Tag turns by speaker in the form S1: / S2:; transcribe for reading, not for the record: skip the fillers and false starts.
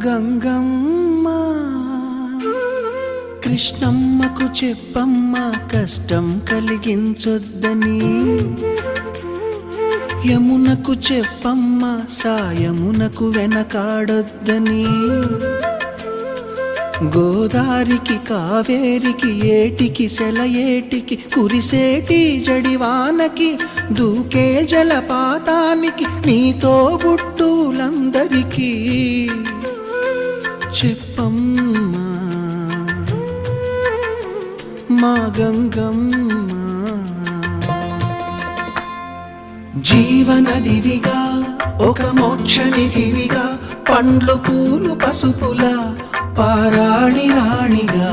S1: గంగమ్మ కృష్ణమ్మకు చెప్పమ్మ కష్టం కలిగించొద్దని, యమునకు చెప్పమ్మ సాయమునకు వెనకాడొద్దని, గోదారికి కావేరికి ఏటికి సెలయేటికి కురిసేటి జడివానకి దూకే జలపాతానికి నీతో బుట్టులందరికీ చెప్పమ్మా మా గంగమ్మ. జీవనదివిగా ఒక మోక్షనిధివిగా పండ్లు పూలు పసుపుల పారాణి రాణిగా